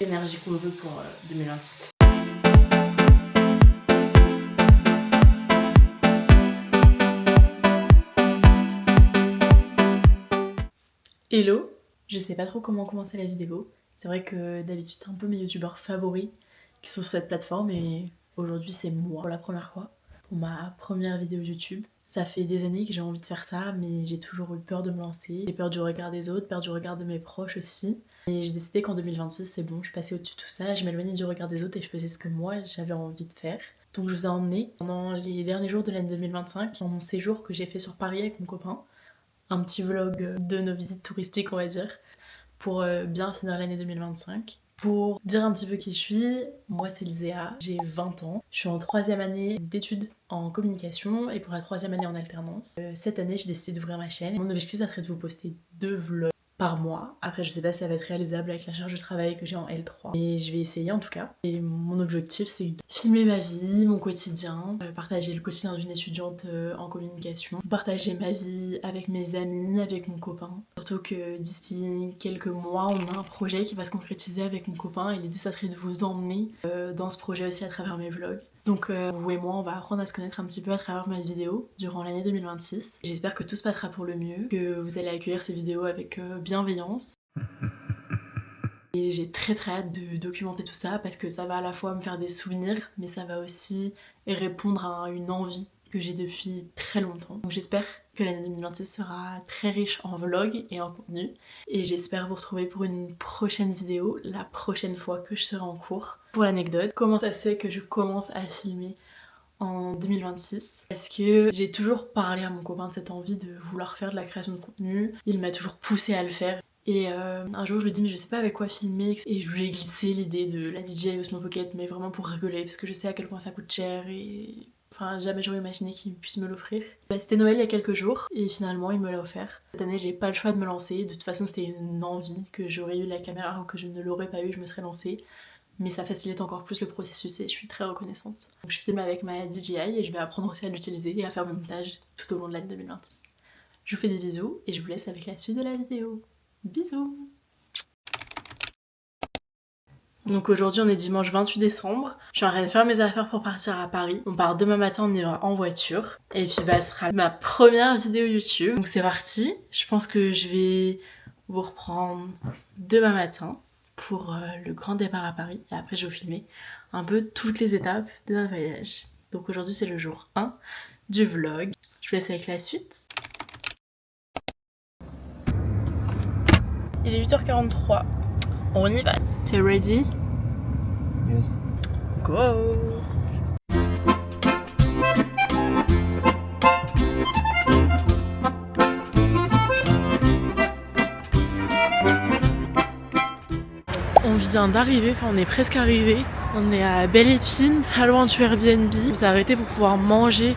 L'énergie qu'on veut pour 2026. Hello! Je sais pas trop comment commencer la vidéo. C'est vrai que d'habitude c'est un peu mes youtubeurs favoris qui sont sur cette plateforme et aujourd'hui c'est moi pour la première fois, pour ma première vidéo YouTube. Ça fait des années que j'ai envie de faire ça mais j'ai toujours eu peur de me lancer. J'ai peur du regard des autres, peur du regard de mes proches aussi. Et j'ai décidé qu'en 2026 c'est bon, je passais au-dessus de tout ça, je m'éloignais du regard des autres et je faisais ce que moi j'avais envie de faire. Donc je vous ai emmené pendant les derniers jours de l'année 2025 dans mon séjour que j'ai fait sur Paris avec mon copain. Un petit vlog de nos visites touristiques on va dire, pour bien finir l'année 2025. Pour dire un petit peu qui je suis, moi c'est Lzéa, j'ai 20 ans, je suis en 3e année d'études en communication et pour la 3e année en alternance. Cette année j'ai décidé d'ouvrir ma chaîne. Mon objectif ça serait de vous poster 2 vlogs par mois. Après je sais pas si ça va être réalisable avec la charge de travail que j'ai en L3. Et je vais essayer en tout cas. Et mon objectif c'est de filmer ma vie, mon quotidien, partager le quotidien d'une étudiante en communication, partager ma vie avec mes amis, avec mon copain. Surtout que d'ici quelques mois on a un projet qui va se concrétiser avec mon copain et l'idée ça serait de vous emmener dans ce projet aussi à travers mes vlogs. Donc vous et moi on va apprendre à se connaître un petit peu à travers mes vidéos durant l'année 2026. J'espère que tout se passera pour le mieux, que vous allez accueillir ces vidéos avec bienveillance. Et j'ai très hâte de documenter tout ça parce que ça va à la fois me faire des souvenirs mais ça va aussi répondre à une envie que j'ai depuis très longtemps. Donc j'espère que l'année 2026 sera très riche en vlogs et en contenu. Et j'espère vous retrouver pour une prochaine vidéo, la prochaine fois que je serai en cours. Pour l'anecdote, comment ça se fait que je commence à filmer en 2026? Parce que j'ai toujours parlé à mon copain de cette envie de vouloir faire de la création de contenu. Il m'a toujours poussé à le faire. Et un jour je lui dis mais je sais pas avec quoi filmer et je lui ai glissé l'idée de la DJI Osmo Pocket mais vraiment pour rigoler parce que je sais à quel point ça coûte cher et enfin jamais j'aurais imaginé qu'il puisse me l'offrir. C'était Noël il y a quelques jours et finalement il me l'a offert. Cette année j'ai pas le choix de me lancer, de toute façon c'était une envie que j'aurais eu la caméra ou que je ne l'aurais pas eu, je me serais lancée. Mais ça facilite encore plus le processus et je suis très reconnaissante. Donc je filme avec ma DJI et je vais apprendre aussi à l'utiliser et à faire mon montage tout au long de l'année 2026. Je vous fais des bisous et je vous laisse avec la suite de la vidéo. Bisous! Donc aujourd'hui on est dimanche 28 décembre, je suis en train de faire mes affaires pour partir à Paris. On part demain matin, on ira en voiture. Et puis bah ce sera ma première vidéo YouTube. Donc c'est parti, je pense que je vais vous reprendre demain matin pour le grand départ à Paris. Et après je vais vous filmer un peu toutes les étapes de notre voyage. Donc aujourd'hui c'est le jour 1 du vlog. Je vous laisse avec la suite. Il est 8h43, on y va. T'es ready? Yes. Go! On vient d'arriver, enfin on est presque arrivé. On est à Belle Épine, pas loin du Airbnb. On s'est arrêté pour pouvoir manger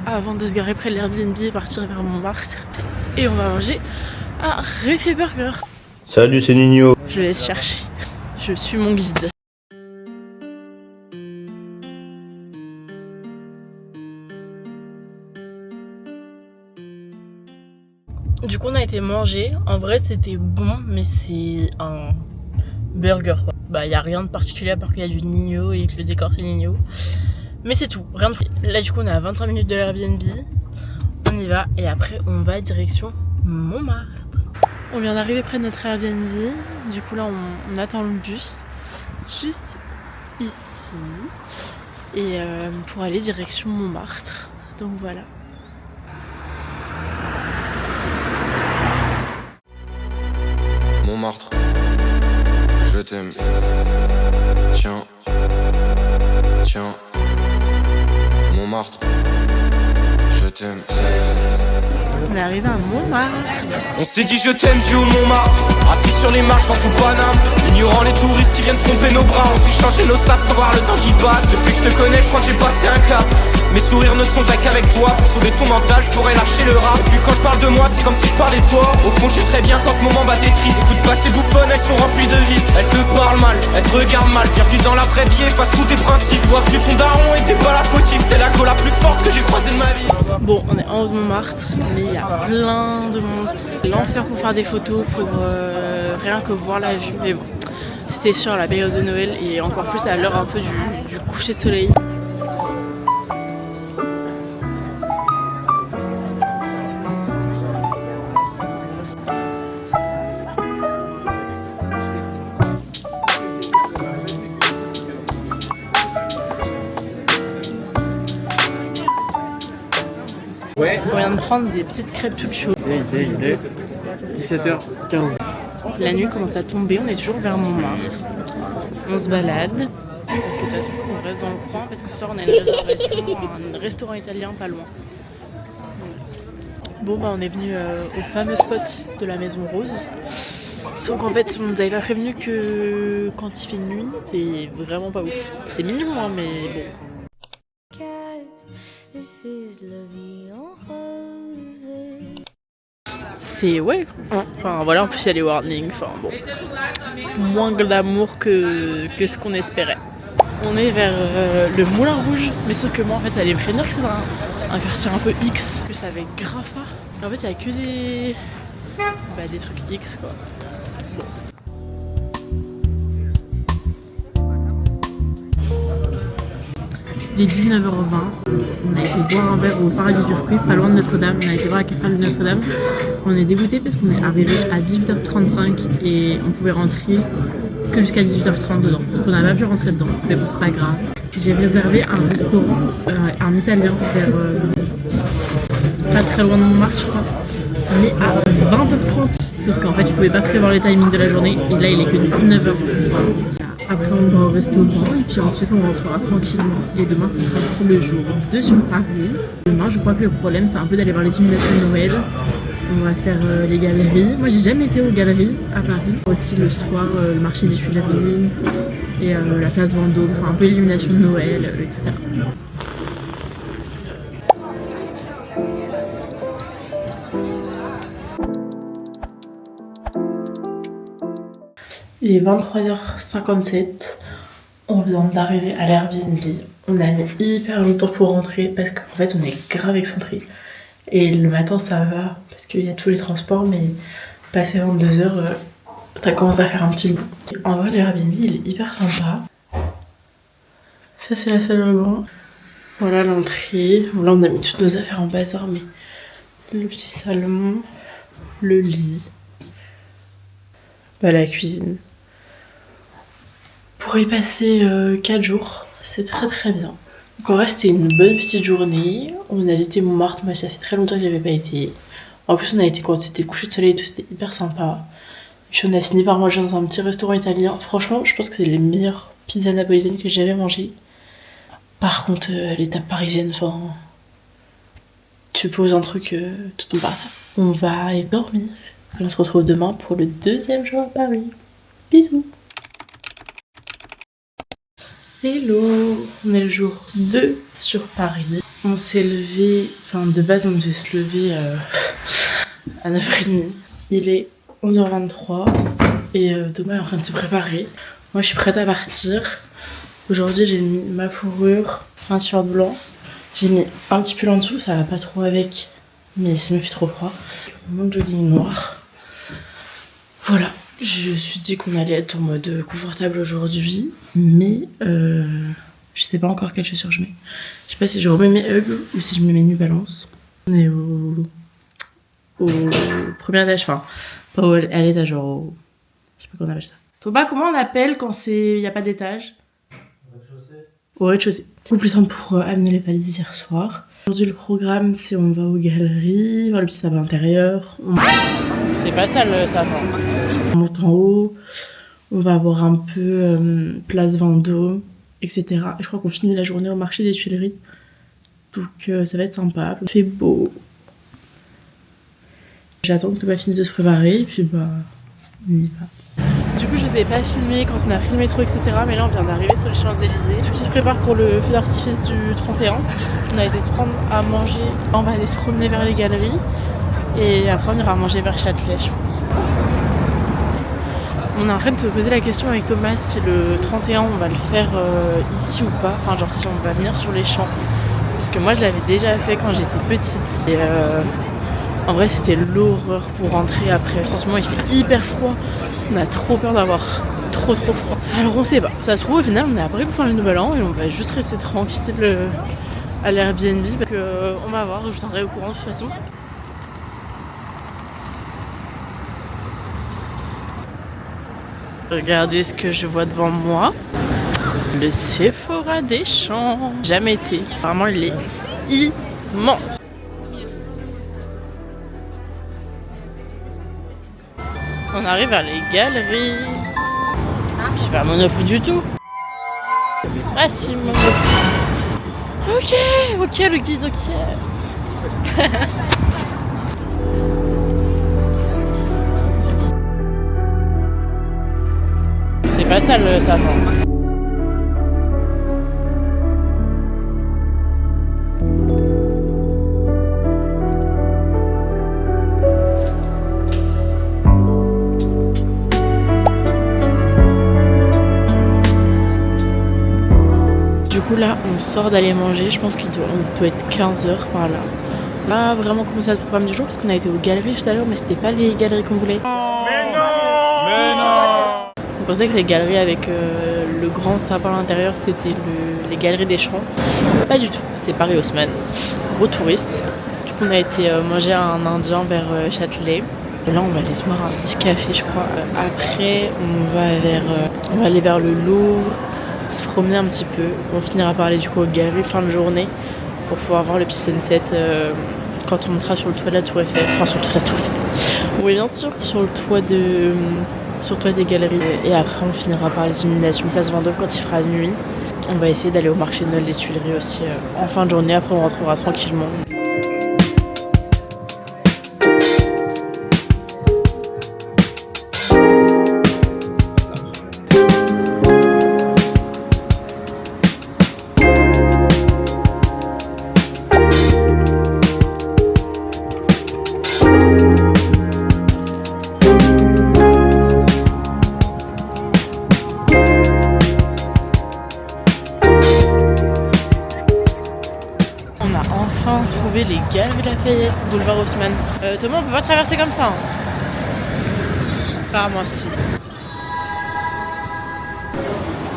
avant de se garer près de l'Airbnb et partir vers Montmartre. Et on va manger à Réfé Burger. Salut, c'est Nino. Je laisse chercher. Je suis mon guide. Du coup on a été manger. En vrai c'était bon mais c'est un burger quoi. Bah y a rien de particulier à part qu'il y a du Nino et que le décor c'est Nino. Mais c'est tout, rien de fou. Là du coup on est à 25 minutes de l'Airbnb. On y va et après on va direction Montmartre. On vient d'arriver près de notre Airbnb, du coup là on attend le bus juste ici et pour aller direction Montmartre, donc voilà. Montmartre, je t'aime, tiens, tiens, Montmartre, je t'aime. On est arrivé à Montmartre. On s'est dit je t'aime du haut de Montmartre, assis sur les marches dans tout Paname, ignorant les touristes qui viennent tromper nos bras. On s'est changé nos sables sans voir le temps qui passe. Depuis que je te connais je crois que j'ai passé un cap. Mes sourires ne sont vrais qu'avec toi. Pour sauver ton mental je pourrais lâcher le rap. Et puis quand je parle de moi c'est comme si je parlais de toi. Au fond je sais très bien qu'en ce moment bah t'es triste. Écoute pas ces bouffonnes, elles sont remplies de vices. Elles te parlent mal, elles te regardent mal. Bienvenue dans la vraie vie, efface tous tes principes. Vois plus ton daron et t'es pas la fautive. T'es la go la plus forte que j'ai croisée de ma vie. Bon on est en haut de Montmartre mais il y a plein de monde. L'enfer pour faire des photos, pour rien que voir la vue. Mais bon, C'était sur la période de Noël et encore plus à l'heure un peu du coucher de soleil. Ouais. On vient de prendre des petites crêpes toutes chaudes. Il est 17h15. La nuit commence à tomber, on est toujours vers Montmartre. On se balade. Parce que de toute façon, on reste dans le coin parce que ce soir on a une réservation à un restaurant italien pas loin. Bon bah on est venu au fameux spot de la Maison Rose. Sauf qu'en fait on nous avait pas prévenu que quand il fait nuit c'est vraiment pas ouf. C'est mignon hein, mais bon. C'est ouais. Enfin voilà, en plus il y a les warnings. Enfin bon. Moins glamour que ce qu'on espérait. On est vers le Moulin Rouge, mais sauf que moi en fait ça allait me prévenir que c'est un quartier un peu X. En plus avec Grafa. En fait il y a que des trucs X quoi. Il est 19h20, on a été boire un verre au Paradis du Fruit, pas loin de Notre-Dame, on a été voir la cathédrale de Notre-Dame. On est dégoûté parce qu'on est arrivé à 18h35 et on pouvait rentrer que jusqu'à 18h30 dedans. Donc on n'a pas pu rentrer dedans, mais bon c'est pas grave. J'ai réservé un restaurant, un italien vers pas très loin de Montmartre je crois, mais à 20h30. Sauf qu'en fait je pouvais pas prévoir les timings de la journée et là il est que 19h. Après on va au restaurant et puis ensuite on rentrera tranquillement. Et demain ce sera pour le jour 2 sur Paris. Demain je crois que le problème c'est un peu d'aller voir les illuminations de Noël. On va faire les galeries. Moi j'ai jamais été aux galeries à Paris. Aussi le soir le marché des Tuileries et la place Vendôme. Enfin un peu l'illumination de Noël, etc. Il est 23h57, on vient d'arriver à l'Airbnb. On a mis hyper longtemps pour rentrer parce qu'en fait on est grave excentré. Et le matin ça va parce qu'il y a tous les transports, mais passé 22h, ça commence à faire un petit bout. En vrai l'Airbnb il est hyper sympa. Ça c'est la salle de bain. Voilà l'entrée. Là on a mis toutes nos affaires en bazar, mais le petit salon, le lit, la cuisine. Pour y passer 4 jours, c'est très très bien. Donc en vrai c'était une bonne petite journée. On a visité Montmartre, moi ça fait très longtemps que j'avais pas été. En plus on a été quand c'était le coucher de soleil et tout, c'était hyper sympa. Puis on a fini par manger dans un petit restaurant italien. Franchement je pense que c'est les meilleures pizzas napolitaines que j'ai jamais mangées. Par contre les tables parisiennes, enfin... Tu poses un truc, tout tombe par terre. On va aller dormir. On se retrouve demain pour le 2e jour à Paris. Bisous. Hello, on est le jour 2 sur Paris. On s'est levé, enfin de base on devait se lever à 9h30. Il est 11h23 et Thomas est en train de se préparer. Moi je suis prête à partir. Aujourd'hui j'ai mis ma fourrure, un t-shirt blanc. J'ai mis un petit pull en dessous, ça va pas trop avec, mais ça me fait trop froid. Mon jogging noir. Voilà. Je me suis dit qu'on allait être en mode confortable aujourd'hui, mais je sais pas encore quelles chaussures je mets. Je sais pas si je remets mes Ugg ou si je mets mes New Balance. On est au premier étage, enfin pas à l'étage, genre au... je sais pas comment on appelle ça. Thomas, comment on appelle quand il y a pas d'étage? Au rez-de-chaussée. Beaucoup plus simple pour amener les valises hier soir. Aujourd'hui le programme c'est on va aux galeries, voir le petit sapin intérieur. C'est pas ça le sapin. On monte en haut, on va voir un peu place Vendôme, etc. Et je crois qu'on finit la journée au marché des Tuileries. Donc ça va être sympa. Il fait beau. J'attends que Thomas finisse de se préparer et puis bah on y va. Du coup je vous ai pas filmé quand on a pris le métro etc, mais là on vient d'arriver sur les Champs-Élysées. Tout qui se prépare pour le feu d'artifice du 31. On a été se prendre à manger, on va aller se promener vers les galeries et après on ira manger vers Châtelet je pense. On est en train de se poser la question avec Thomas si le 31 on va le faire ici ou pas, enfin genre si on va venir sur les champs. Parce que moi je l'avais déjà fait quand j'étais petite et en vrai c'était l'horreur pour rentrer après. En ce moment il fait hyper froid. On a trop peur d'avoir trop froid. Alors on sait pas, ça se trouve au final on est à Paris pour faire le nouvel an et on va juste rester tranquille à l'Airbnb parce que on va voir, je vous tiendrai au courant de toute façon. Regardez ce que je vois devant moi. Le Sephora des Champs. Jamais été. Apparemment il est immense. On arrive vers les galeries. C'est pas Monoprix du tout. Ah si, Monoprix. Ok, le guide, ok. C'est pas ça le savon. Du coup là on sort d'aller manger, je pense qu'on doit être 15h par là. Là vraiment commencer le programme du jour parce qu'on a été aux galeries tout à l'heure mais c'était pas les galeries qu'on voulait. Mais non. On pensait que les galeries avec le grand sapin à l'intérieur c'était les galeries des champs. Pas du tout, c'est Paris Haussmann. Gros touriste. Du coup on a été manger à un indien vers Châtelet. Et là on va aller se boire un petit café je crois. Après on va aller vers le Louvre. Se promener un petit peu, on finira par aller du coup aux galeries fin de journée pour pouvoir voir le petit sunset quand on montera sur le toit de la Tour Eiffel, enfin sur le toit de la Tour Eiffel, oui bien sûr, sur le toit des galeries et après on finira par les illuminations Place Vendôme quand il fera nuit. On va essayer d'aller au marché de Noël des Tuileries aussi en fin de journée, après on rentrera tranquillement. Les Galeries Lafayette, boulevard Haussmann. Thomas, on peut pas traverser comme ça. Apparemment si.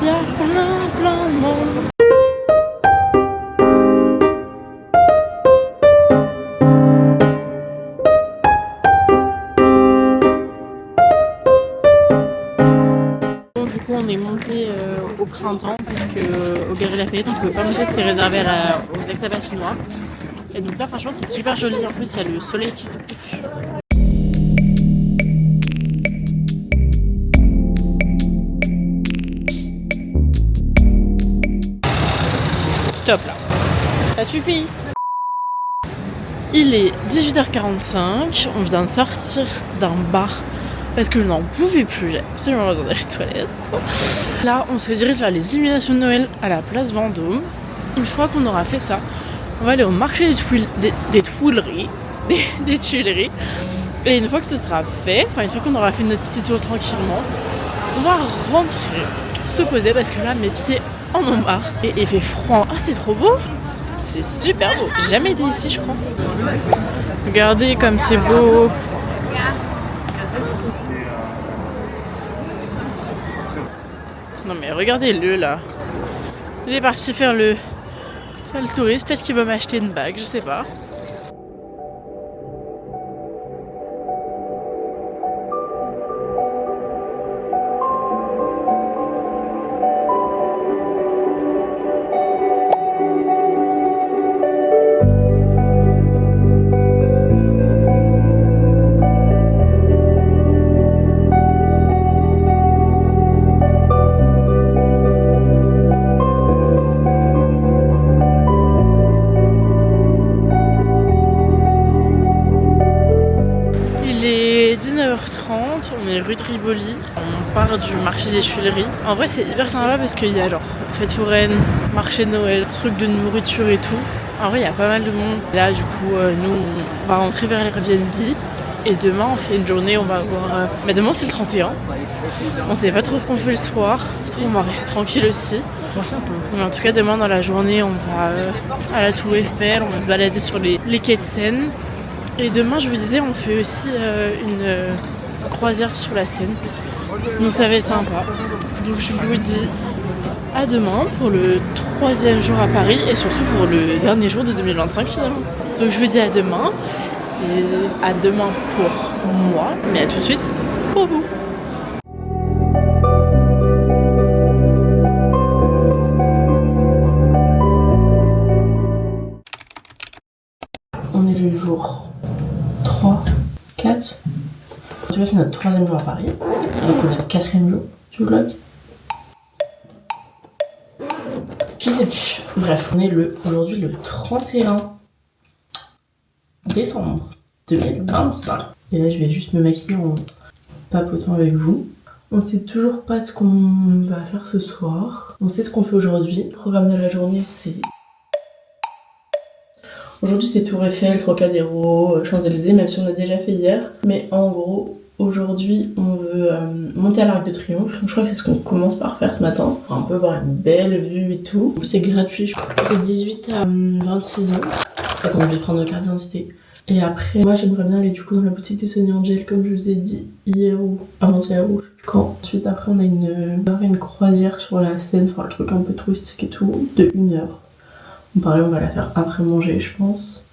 Il y a plein de monde. Du coup, on est monté au printemps parce que au Galeries Lafayette, on pouvait pas monter, c'était réservé aux ex-abbats. Et donc là franchement c'est super joli, en plus il y a le soleil qui se couche. Stop là, ça suffit. Il est 18h45, on vient de sortir d'un bar parce que je n'en pouvais plus, j'ai absolument besoin d'aller aux toilettes. Là on se dirige vers les illuminations de Noël à la place Vendôme. Une fois qu'on aura fait ça, on va aller au marché des Tuileries. Et une fois que ce sera fait, enfin une fois qu'on aura fait notre petit tour tranquillement, on va rentrer, se poser parce que là mes pieds en ont marre et il fait froid. Ah c'est trop beau, c'est super beau, j'ai jamais été ici je crois. Regardez comme c'est beau. Non mais regardez-le là. Il est parti faire le touriste, peut-être qu'il va m'acheter une bague, je sais pas. On est rue de Rivoli, on part du marché des Tuileries. En vrai c'est hyper sympa parce qu'il y a genre fête foraine, marché de Noël, trucs de nourriture et tout. En vrai il y a pas mal de monde. Là du coup nous on va rentrer vers l'Airbnb et demain on fait une journée, on va voir... Mais demain c'est le 31. On sait pas trop ce qu'on fait le soir, parce qu'on va rester tranquille aussi. Mais en tout cas demain dans la journée on va à la Tour Eiffel, on va se balader sur les quais de Seine. Et demain je vous disais on fait aussi une croisière sur la Seine. Donc ça va être sympa. Donc je vous dis à demain pour le 3e jour à Paris et surtout pour le dernier jour de 2025 finalement. Donc je vous dis à demain. Et à demain pour moi, mais à tout de suite pour vous. On est le jour 3, 4. En tout cas, c'est notre 3e jour à Paris. Donc, on est le 4e jour du vlog. Je sais plus. Bref, on est aujourd'hui le 31 décembre 2025. Et là, je vais juste me maquiller en papotant avec vous. On sait toujours pas ce qu'on va faire ce soir. On sait ce qu'on fait aujourd'hui. Le programme de la journée, c'est... Aujourd'hui, c'est Tour Eiffel, Trocadéro, Champs-Élysées, même si on a déjà fait hier. Mais en gros, aujourd'hui, on veut monter à l'Arc de Triomphe. Je crois que c'est ce qu'on commence par faire ce matin. Pour un peu voir une belle vue et tout. C'est gratuit, je crois. De 18 à 26 ans. Donc on va prendre notre carte d'identité. Et après, moi j'aimerais bien aller du coup dans la boutique de Sonny Angel, comme je vous ai dit hier ou avant-hier ou je sais plus quand. Ensuite, après, on a une croisière sur la Seine, enfin le truc un peu touristique et tout, de 1 heure. Pareil, on va la faire après manger, je pense.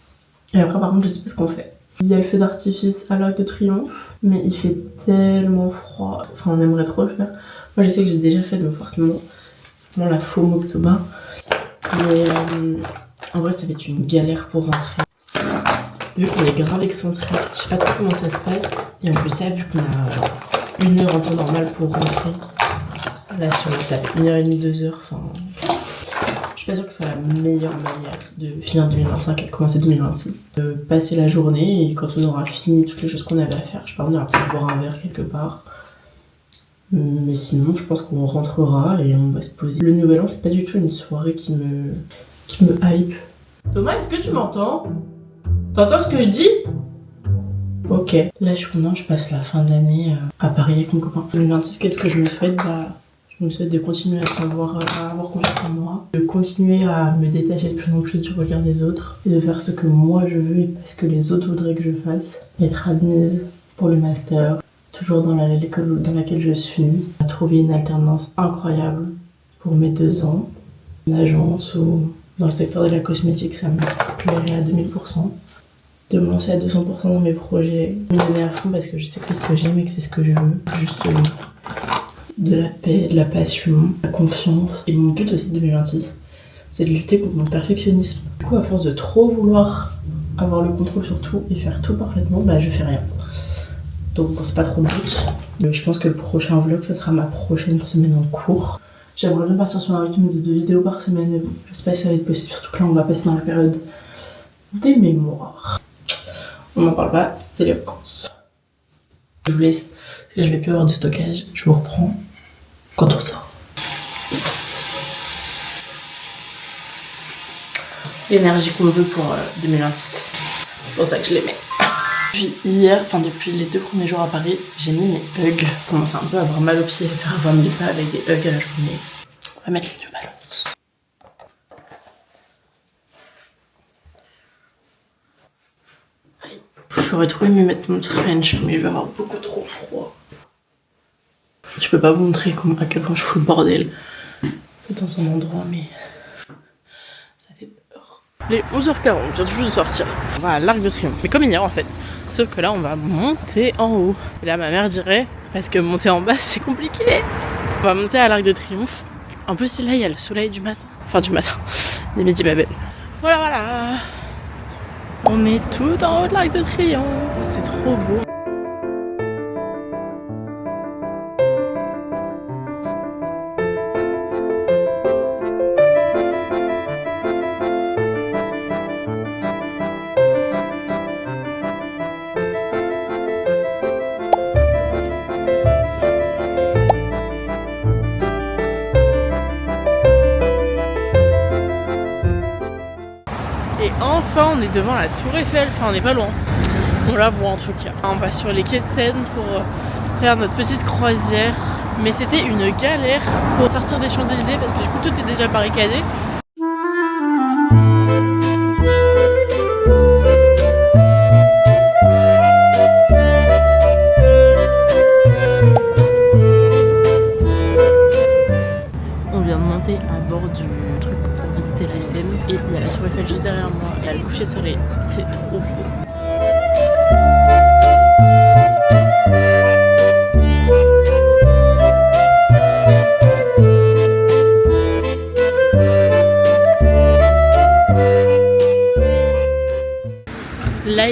Et après, par contre, je sais pas ce qu'on fait. Il y a le feu d'artifice à l'Arc de Triomphe, mais il fait tellement froid. Enfin, on aimerait trop le faire. Moi, je sais que j'ai déjà fait, donc forcément, la FOMO que Thomas. Mais en vrai, ça va être une galère pour rentrer. Vu qu'on est grave excentré, je sais pas trop comment ça se passe. Et en plus, ça, vu qu'on a genre 1 heure en temps normal pour rentrer. Là, si on tape 1h30, 2 heures, enfin. Je suis pas sûre que ce soit la meilleure manière de finir 2025 et de commencer 2026. De passer la journée et quand on aura fini toutes les choses qu'on avait à faire, je sais pas, on ira peut-être boire un verre quelque part. Mais sinon, je pense qu'on rentrera et on va se poser. Le nouvel an, c'est pas du tout une soirée qui me hype. Thomas, est-ce que tu m'entends? T'entends ce que je dis? Ok. Là, je suis contente, je passe la fin d'année à Paris avec mon copain. 2026, qu'est-ce que je me souhaite? Je me souhaite de continuer à avoir confiance en moi, de continuer à me détacher de plus en plus du regard des autres et de faire ce que moi je veux et pas ce que les autres voudraient que je fasse. Être admise pour le master, toujours dans l'école dans laquelle je suis, à trouver une alternance incroyable pour mes 2 ans, une agence ou dans le secteur de la cosmétique, ça me plairait à 2000%. De me lancer à 200% dans mes projets, me donner à fond parce que je sais que c'est ce que j'aime et que c'est ce que je veux. Juste de la paix, de la passion, de la confiance. Et mon but aussi de 2026, c'est de lutter contre mon perfectionnisme. Du coup, à force de trop vouloir avoir le contrôle sur tout et faire tout parfaitement, je fais rien. Donc bon, c'est pas trop le but. Mais je pense que le prochain vlog, ça sera ma prochaine semaine en cours. J'aimerais bien partir sur un rythme de 2 vidéos par semaine, mais bon, je sais pas si ça va être possible, surtout que là on va passer dans la période des mémoires. On n'en parle pas, c'est les vacances. Je vous laisse, je vais plus avoir de stockage, je vous reprends quand on sort. L'énergie qu'on veut pour 2026, c'est pour ça que je les mets. Depuis hier, depuis les 2 premiers jours à Paris, j'ai mis mes hugs. Je commence un peu à avoir mal aux pieds et faire 20 000 pas avec des hugs à la journée. On va mettre les New Balance. J'aurais trop aimé mettre mon trench, mais je vais avoir beaucoup trop froid. Je peux pas vous montrer à quel point je fous le bordel dans un endroit, mais ça fait peur. Les 11h40, je viens tout juste de sortir. On va à l'Arc de Triomphe, mais comme hier en fait. Sauf que là, on va monter en haut. Et là, ma mère dirait, parce que monter en bas, c'est compliqué. On va monter à l'Arc de Triomphe. En plus, là, il y a le soleil du matin. Enfin, du matin. Il est midi, ma belle. Voilà. On est tout en haut de l'Arc de Triomphe. C'est trop beau. Et enfin on est devant la tour Eiffel, on n'est pas loin, on la voit en tout cas. On va sur les quais de Seine pour faire notre petite croisière, mais c'était une galère pour sortir des Champs-Élysées parce que du coup tout est déjà barricadé. monter à bord du truc pour visiter la Seine. Et il y a la Tour Eiffel juste derrière moi et il y a le coucher de soleil. C'est trop beau. Là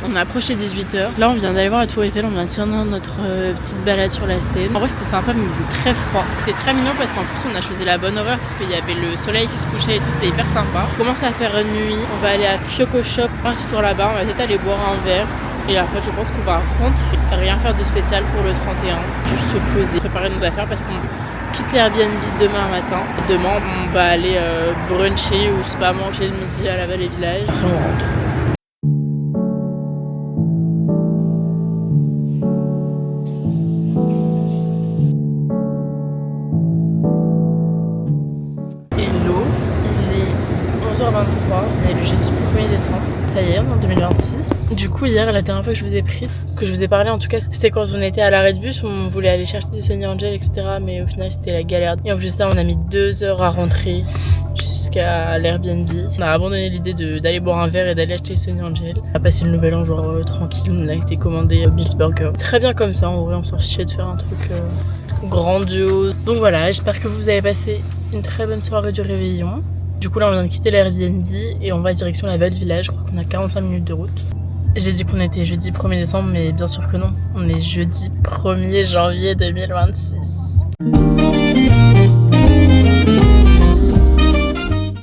on a approché 18h. Là on vient d'aller voir la Tour Eiffel, on vient de faire notre petite balade sur la Seine. En vrai c'était sympa mais il faisait très froid. C'était très mignon parce qu'en plus on a choisi la bonne heure parce qu'il y avait le soleil qui se couchait et tout, c'était hyper sympa. On commence à faire nuit, on va aller à Kyoko Shop, un sur là-bas, on va peut-être aller boire un verre. Et après je pense qu'on va rentrer, rien faire de spécial pour le 31, juste se poser, préparer nos affaires parce qu'on quitte l'Airbnb demain matin. Demain on va aller bruncher ou je sais pas manger le midi à la Vallée Village. Après on rentre. On est le jeudi 1er décembre, ça y est, on est en 2026. Du coup hier, la dernière fois que je vous ai pris, que je vous ai parlé en tout cas, c'était quand on était à l'arrêt de bus, on voulait aller chercher des Sonny Angel, etc. Mais au final c'était la galère. Et en plus de ça, on a mis 2 heures à rentrer jusqu'à l'Airbnb. On a abandonné l'idée d'aller boire un verre et d'aller acheter Sonny Angel. On a passé le nouvel an genre tranquille, on a été commandé Bill's Burger. Très bien comme ça, en vrai on s'en fichait de faire un truc grandiose. Donc voilà, j'espère que vous avez passé une très bonne soirée du réveillon. Du coup là on vient de quitter l'Airbnb et on va direction la Vallée Village, je crois qu'on a 45 minutes de route. J'ai dit qu'on était jeudi 1er décembre mais bien sûr que non, on est jeudi 1er janvier 2026.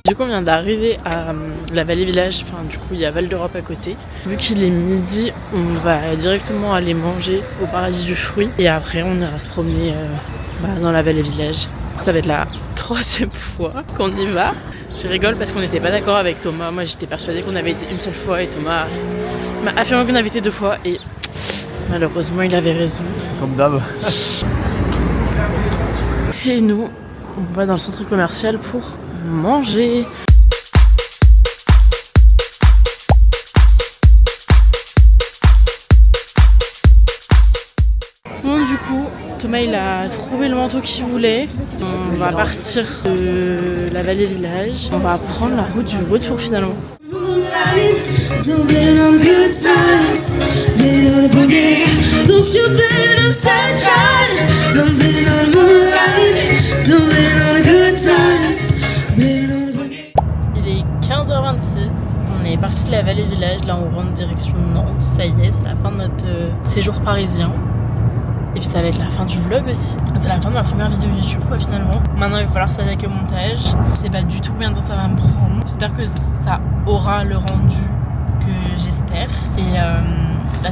Du coup on vient d'arriver à la Vallée Village, enfin du coup il y a Val d'Europe à côté. Vu qu'il est midi, on va directement aller manger au Paradis du Fruit et après on ira se promener dans la Vallée Village. Ça va être la 3e fois qu'on y va. Je rigole parce qu'on n'était pas d'accord avec Thomas. Moi j'étais persuadée qu'on avait été une seule fois et Thomas m'a affirmé qu'on avait été 2 fois et malheureusement il avait raison. Comme d'hab. Et nous, on va dans le centre commercial pour manger. Bon du coup, Thomas il a trouvé le manteau qu'il voulait. On va partir de la Vallée Village. On va prendre la route du retour finalement. Il est 15h26. On est parti de la Vallée Village. Là on rentre direction Nantes. Ça y est, c'est la fin de notre séjour parisien. Et puis ça va être la fin du vlog aussi. C'est la fin de ma première vidéo YouTube quoi finalement. Maintenant il va falloir s'attaquer au montage. Je sais pas du tout combien de temps ça va me prendre. J'espère que ça aura le rendu que j'espère. Et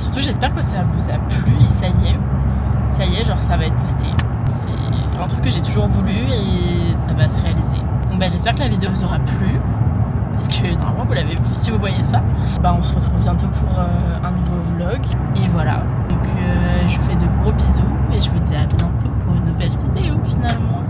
surtout j'espère que ça vous a plu et ça y est, genre ça va être posté. C'est un truc que j'ai toujours voulu et ça va se réaliser. Donc j'espère que la vidéo vous aura plu. Parce que normalement vous l'avez vu si vous voyez ça. On se retrouve bientôt pour un nouveau vlog. Et voilà. Donc je vous fais de gros bisous et je vous dis à bientôt pour une nouvelle vidéo finalement.